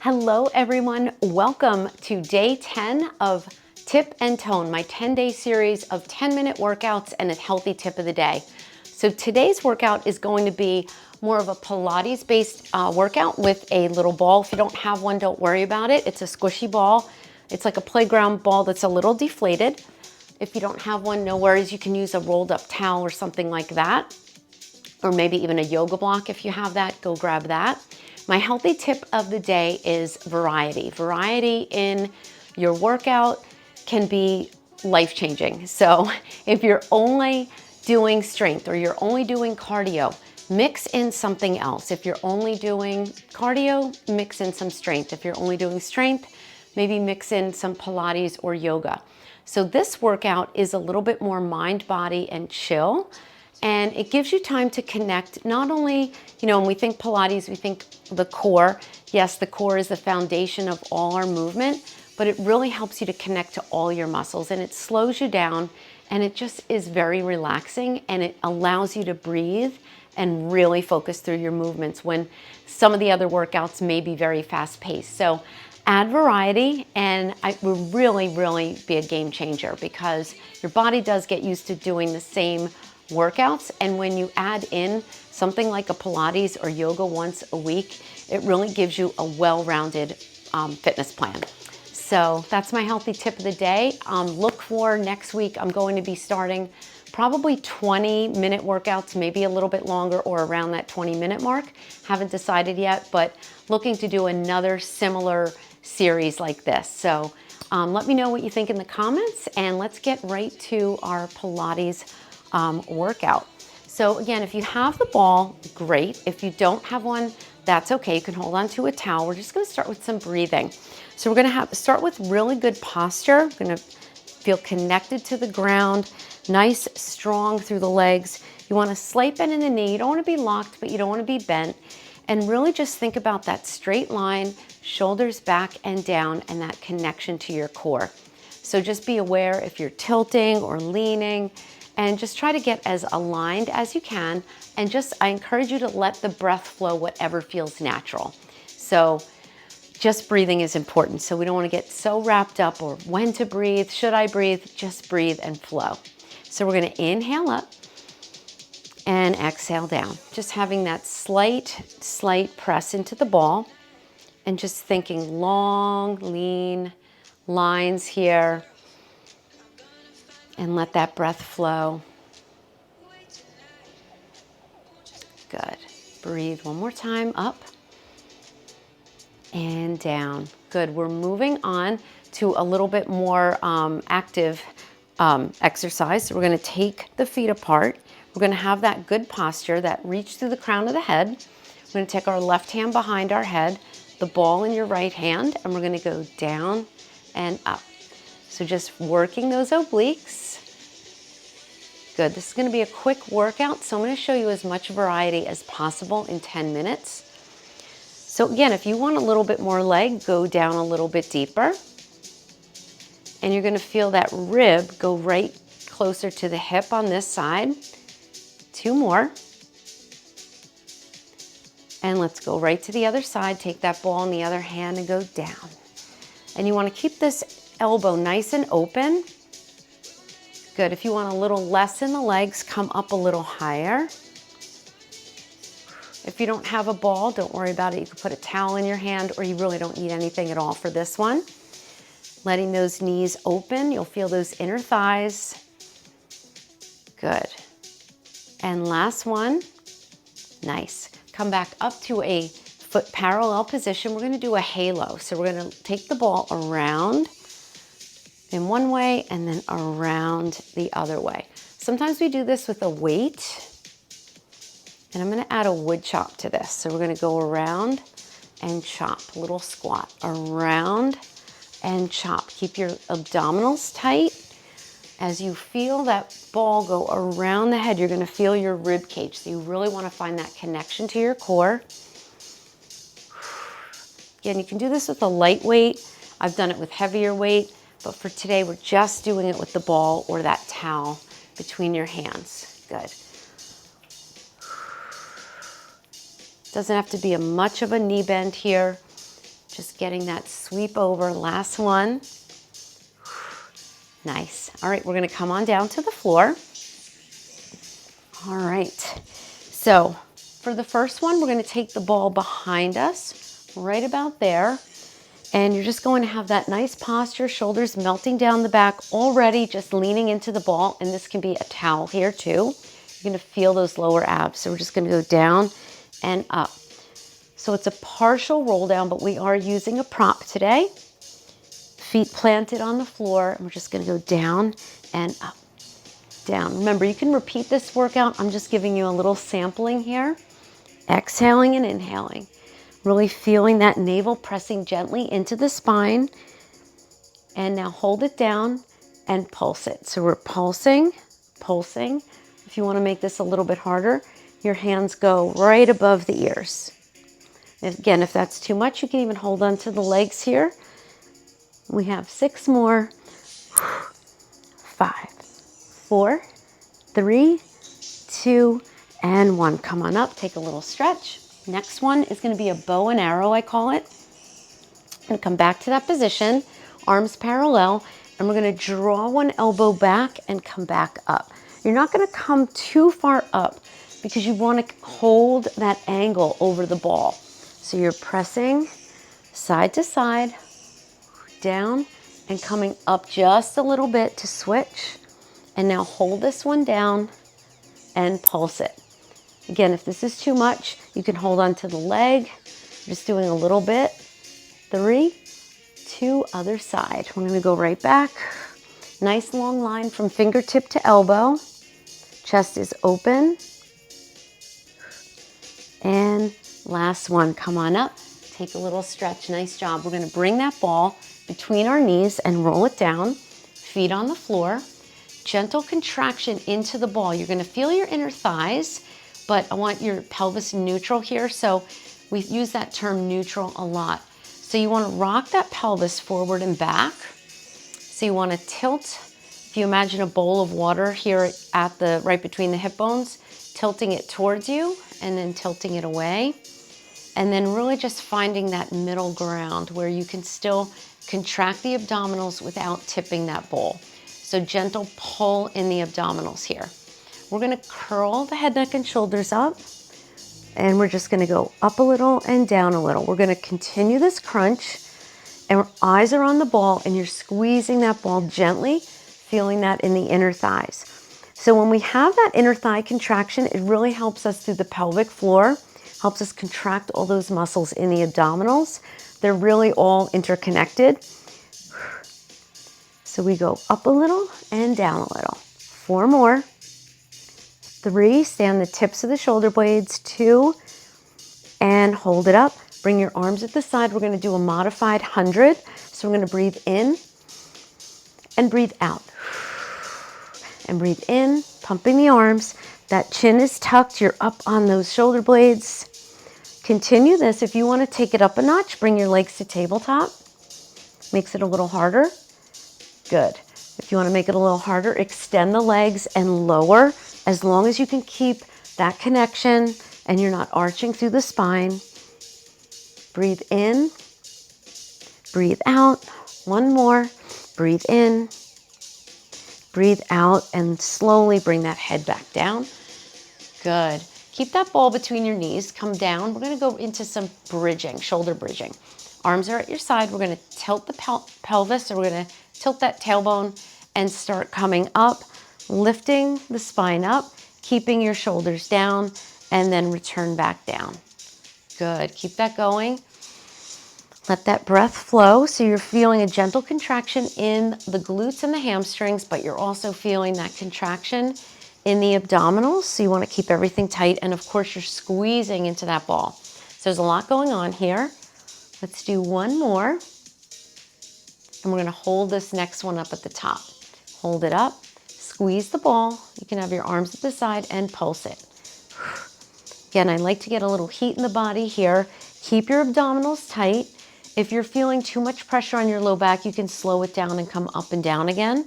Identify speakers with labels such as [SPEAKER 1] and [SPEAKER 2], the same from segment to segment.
[SPEAKER 1] Hello everyone, welcome to day 10 of Tip and Tone, my 10-day series of 10-minute workouts and a healthy tip of the day. So today's workout is going to be more of a Pilates-based workout with a little ball. If you don't have one, don't worry about it. It's a squishy ball. It's like a playground ball that's a little deflated. If you don't have one, no worries. You can use a rolled up towel or something like that, or maybe even a yoga block. If you have that, go grab that. My healthy tip of the day is variety. Variety in your workout can be life-changing. So if you're only doing strength or you're only doing cardio, mix in something else. If you're only doing cardio, mix in some strength. If you're only doing strength, maybe mix in some Pilates or yoga. So this workout is a little bit more mind, body, and chill. And it gives you time to connect, not only, when we think Pilates, we think the core. Yes, the core is the foundation of all our movement, but it really helps you to connect to all your muscles, and it slows you down, and it just is very relaxing, and it allows you to breathe and really focus through your movements when some of the other workouts may be very fast paced. So add variety, and it will really, really be a game changer because your body does get used to doing the same workouts, and when you add in something like a Pilates or yoga once a week, it really gives you a well-rounded fitness plan. So that's my healthy tip of the day. Look for next week, I'm going to be starting probably 20-minute workouts, maybe a little bit longer or around that 20-minute mark. Haven't decided yet, but looking to do another similar series like this. So let me know what you think in the comments, and let's get right to our Pilates workout. So again, if you have the ball, great. If you don't have one, that's okay. You can hold on to a towel. We're just going to start with some breathing. So we're going to start with really good posture. We're going to feel connected to the ground, nice, strong through the legs. You want a slight bend in the knee. You don't want to be locked, but you don't want to be bent. And really just think about that straight line, shoulders back and down, and that connection to your core. So just be aware if you're tilting or leaning, and just try to get as aligned as you can. And I encourage you to let the breath flow whatever feels natural. So just breathing is important. So we don't want to get so wrapped up or when to breathe, should I breathe? Just breathe and flow. So we're going to inhale up and exhale down. Just having that slight press into the ball, and just thinking long, lean lines here. And let that breath flow. Good. Breathe one more time, up and down. Good. We're moving on to a little bit more active exercise. So we're going to take the feet apart. We're going to have that good posture, that reach through the crown of the head. We're going to take our left hand behind our head, the ball in your right hand, and we're going to go down and up. So just working those obliques. Good. This is going to be a quick workout, so I'm going to show you as much variety as possible in 10 minutes. So again, if you want a little bit more leg, go down a little bit deeper. And you're going to feel that rib go right closer to the hip on this side. 2 more. And let's go right to the other side. Take that ball in the other hand and go down. And you want to keep this elbow nice and open. Good. If you want a little less in the legs, come up a little higher. If you don't have a ball, don't worry about it. You can put a towel in your hand, or you really don't need anything at all for this one. Letting those knees open. You'll feel those inner thighs. Good. And last one. Nice. Come back up to a foot parallel position. We're going to do a halo. So we're going to take the ball around in one way and then around the other way. Sometimes we do this with a weight, and I'm going to add a wood chop to this. So we're going to go around and chop, a little squat, around and chop. Keep your abdominals tight. As you feel that ball go around the head, you're going to feel your rib cage. So you really want to find that connection to your core. Again, you can do this with a light weight. I've done it with heavier weight. But for today, we're just doing it with the ball or that towel between your hands. Good. Doesn't have to be much of a knee bend here. Just getting that sweep over. Last one. Nice. All right, we're gonna come on down to the floor. All right, so for the first one, we're gonna take the ball behind us, right about there. And you're just going to have that nice posture, shoulders melting down the back, already just leaning into the ball. And this can be a towel here too. You're gonna feel those lower abs. So we're just gonna go down and up. So it's a partial roll down, but we are using a prop today. Feet planted on the floor, and we're just gonna go down and up, down. Remember, you can repeat this workout. I'm just giving you a little sampling here. Exhaling and inhaling. Really feeling that navel pressing gently into the spine. And now hold it down and pulse it. So we're pulsing, pulsing. If you want to make this a little bit harder, your hands go right above the ears. And again, if that's too much, you can even hold on to the legs here. We have 6 more. 5, 4, 3, 2, and 1. Come on up, take a little stretch. Next one is going to be a bow and arrow, I call it. And come back to that position, arms parallel, and we're going to draw one elbow back and come back up. You're not going to come too far up because you want to hold that angle over the ball. So you're pressing side to side, down, and coming up just a little bit to switch. And now hold this one down and pulse it. Again, if this is too much, you can hold on to the leg. Just doing a little bit. 3, 2, other side. We're gonna go right back. Nice long line from fingertip to elbow. Chest is open. And last one, come on up. Take a little stretch, nice job. We're gonna bring that ball between our knees and roll it down. Feet on the floor. Gentle contraction into the ball. You're gonna feel your inner thighs, but I want your pelvis neutral here. So we use that term neutral a lot. So you wanna rock that pelvis forward and back. So you wanna tilt, if you imagine a bowl of water here at the, right between the hip bones, tilting it towards you and then tilting it away. And then really just finding that middle ground where you can still contract the abdominals without tipping that bowl. So gentle pull in the abdominals here. We're gonna curl the head, neck, and shoulders up, and we're just gonna go up a little and down a little. We're gonna continue this crunch, and our eyes are on the ball, and you're squeezing that ball gently, feeling that in the inner thighs. So when we have that inner thigh contraction, it really helps us through the pelvic floor, helps us contract all those muscles in the abdominals. They're really all interconnected. So we go up a little and down a little. 4 more. 3, stay on the tips of the shoulder blades. 2, and hold it up. Bring your arms at the side. We're gonna do a modified 100. So we're gonna breathe in and breathe out. And breathe in, pumping the arms. That chin is tucked, you're up on those shoulder blades. Continue this. If you wanna take it up a notch, bring your legs to tabletop. Makes it a little harder. Good. If you want to make it a little harder, extend the legs and lower as long as you can keep that connection and you're not arching through the spine. Breathe in, breathe out. 1 more. Breathe in, breathe out, and slowly bring that head back down. Good. Keep that ball between your knees. Come down. We're going to go into some bridging, shoulder bridging. Arms are at your side. We're going to tilt the pelvis, or we're going to tilt that tailbone and start coming up, lifting the spine up, keeping your shoulders down, and then return back down. Good. Keep that going. Let that breath flow. So you're feeling a gentle contraction in the glutes and the hamstrings, but you're also feeling that contraction in the abdominals. So you want to keep everything tight. And of course, you're squeezing into that ball. So there's a lot going on here. Let's do 1 more. And we're going to hold this next one up at the top. Hold it up, squeeze the ball. You can have your arms at the side and pulse it. Again, I like to get a little heat in the body here. Keep your abdominals tight. If you're feeling too much pressure on your low back, you can slow it down and come up and down again.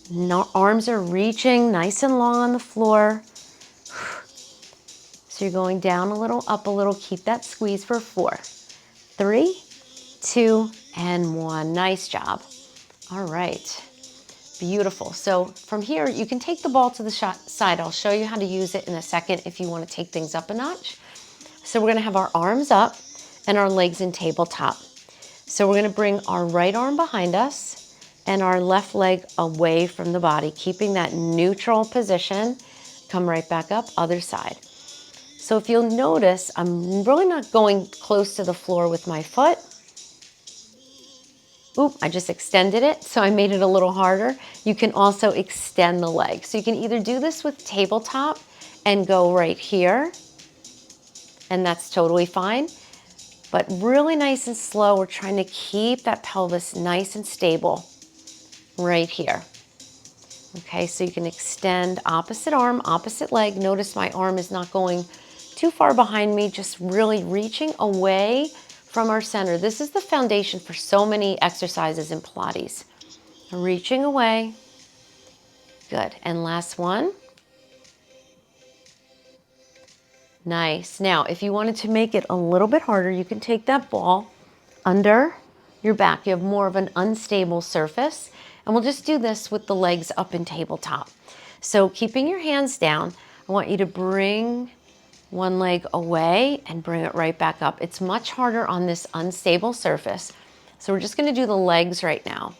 [SPEAKER 1] No, arms are reaching nice and long on the floor. So you're going down a little, up a little. Keep that squeeze for 4, 3, 2, and 1. Nice job. All right. Beautiful. So from here, you can take the ball to the side. I'll show you how to use it in a second if you want to take things up a notch. So we're going to have our arms up and our legs in tabletop. So we're going to bring our right arm behind us and our left leg away from the body, keeping that neutral position. Come right back up, other side. So if you'll notice, I'm really not going close to the floor with my foot. Oop, I just extended it, so I made it a little harder. You can also extend the leg. So you can either do this with tabletop and go right here, and that's totally fine. But really nice and slow, we're trying to keep that pelvis nice and stable right here. Okay, so you can extend opposite arm, opposite leg. Notice my arm is not going too far behind me, just really reaching away from our center. This is the foundation for so many exercises in Pilates. Reaching away. Good. And last one. Nice. Now, if you wanted to make it a little bit harder, you can take that ball under your back. You have more of an unstable surface. And we'll just do this with the legs up in tabletop. So keeping your hands down, I want you to bring one leg away and bring it right back up. It's much harder on this unstable surface. So we're just going to do the legs right now.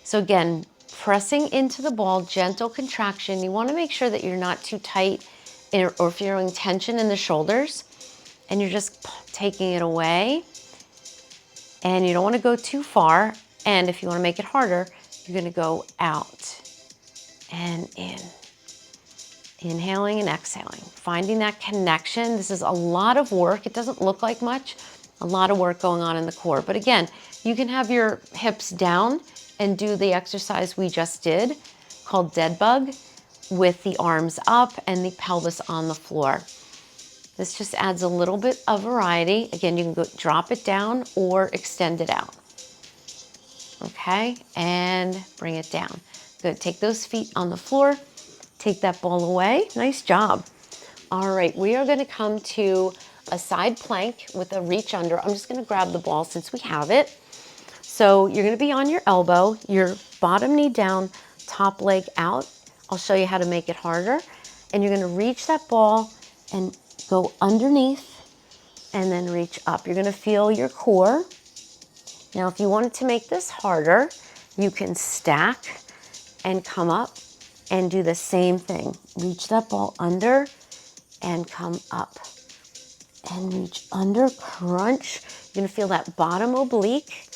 [SPEAKER 1] So again, pressing into the ball, gentle contraction. You want to make sure that you're not too tight or feeling tension in the shoulders. And you're just taking it away. And you don't want to go too far. And if you want to make it harder, you're going to go out and in. Inhaling and exhaling, finding that connection. This is a lot of work. It doesn't look like much, a lot of work going on in the core. But again, you can have your hips down and do the exercise we just did called dead bug with the arms up and the pelvis on the floor. This just adds a little bit of variety. Again, you can go drop it down or extend it out. Okay, and bring it down. Good, take those feet on the floor. Take that ball away. Nice job. All right, we are going to come to a side plank with a reach under. I'm just going to grab the ball since we have it. So you're going to be on your elbow, your bottom knee down, top leg out. I'll show you how to make it harder. And you're going to reach that ball and go underneath and then reach up. You're going to feel your core. Now, if you wanted to make this harder, you can stack and come up and do the same thing. Reach that ball under and come up. And reach under, crunch. You're gonna feel that bottom oblique.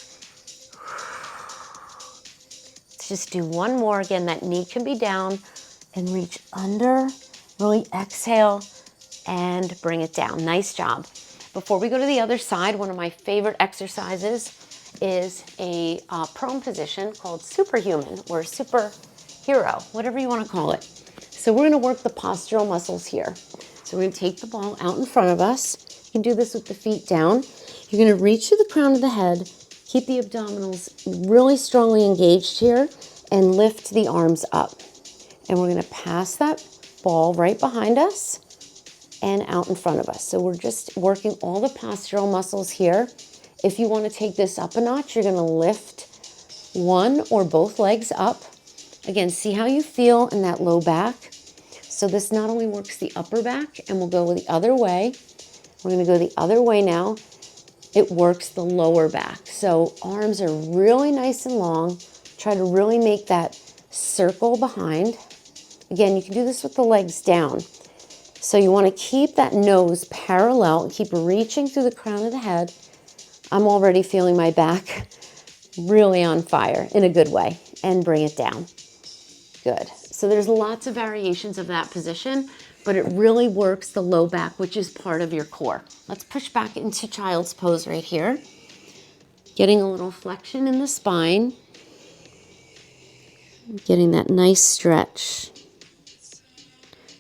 [SPEAKER 1] Let's just do one more. Again, that knee can be down and reach under. Really exhale and bring it down. Nice job. Before we go to the other side, one of my favorite exercises is a prone position called superhuman or superhero, whatever you want to call it. So we're going to work the postural muscles here. So we're going to take the ball out in front of us. You can do this with the feet down. You're going to reach to the crown of the head, keep the abdominals really strongly engaged here, and lift the arms up. And we're going to pass that ball right behind us and out in front of us. So we're just working all the postural muscles here. If you want to take this up a notch, you're going to lift one or both legs up. Again, see how you feel in that low back. So this not only works the upper back, and we'll go the other way. We're going to go the other way now. It works the lower back. So arms are really nice and long. Try to really make that circle behind. Again, you can do this with the legs down. So you want to keep that nose parallel and keep reaching through the crown of the head. I'm already feeling my back really on fire in a good way, and bring it down. Good. So there's lots of variations of that position, but it really works the low back, which is part of your core. Let's push back into child's pose right here. Getting a little flexion in the spine. Getting that nice stretch.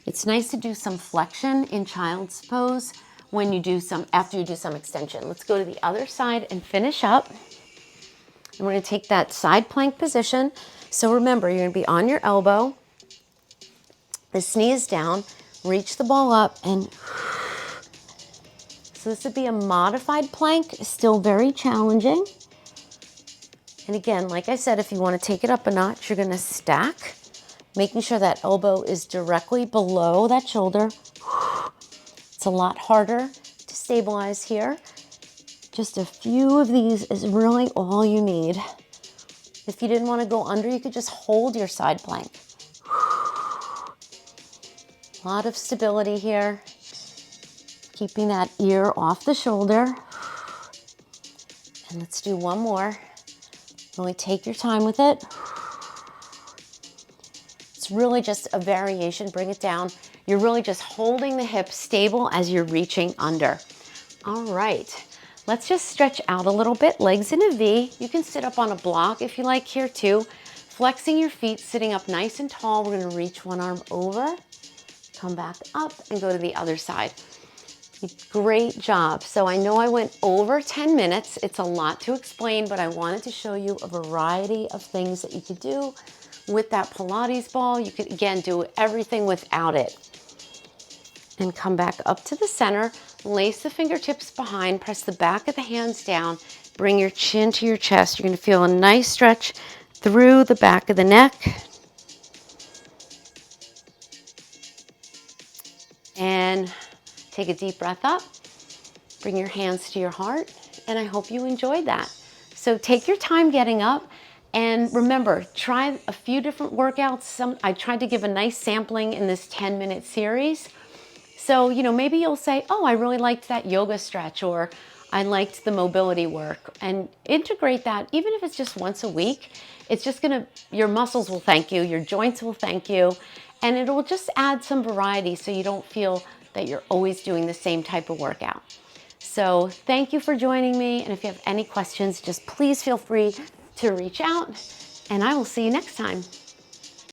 [SPEAKER 1] It's nice to do some flexion in child's pose when you do some, after you do some extension. Let's go to the other side and finish up. And we're going to take that side plank position. So remember, you're going to be on your elbow. This knee is down. Reach the ball up and So this would be a modified plank, still very challenging. And again, like I said, if you want to take it up a notch, you're going to stack, making sure that elbow is directly below that shoulder. It's a lot harder to stabilize here. Just a few of these is really all you need. If you didn't want to go under, you could just hold your side plank. A lot of stability here. Keeping that ear off the shoulder. And let's do one more. Really take your time with it. It's really just a variation. Bring it down. You're really just holding the hip stable as you're reaching under. All right. Let's just stretch out a little bit. Legs in a V. You can sit up on a block if you like here too. Flexing your feet, sitting up nice and tall. We're going to reach one arm over, come back up, and go to the other side. Great job. So I know I went over 10 minutes. It's a lot to explain, but I wanted to show you a variety of things that you could do with that Pilates ball. You could, again, do everything without it. And come back up to the center. Lace the fingertips behind. Press the back of the hands down. Bring your chin to your chest. You're going to feel a nice stretch through the back of the neck. And take a deep breath up. Bring your hands to your heart. And I hope you enjoyed that. So take your time getting up. And remember, try a few different workouts. I tried to give a nice sampling in this 10-minute series. So, maybe you'll say, oh, I really liked that yoga stretch, or I liked the mobility work, and integrate that. Even if it's just once a week, it's just your muscles will thank you, your joints will thank you, and it will just add some variety so you don't feel that you're always doing the same type of workout. So thank you for joining me. And if you have any questions, just please feel free to reach out, and I will see you next time.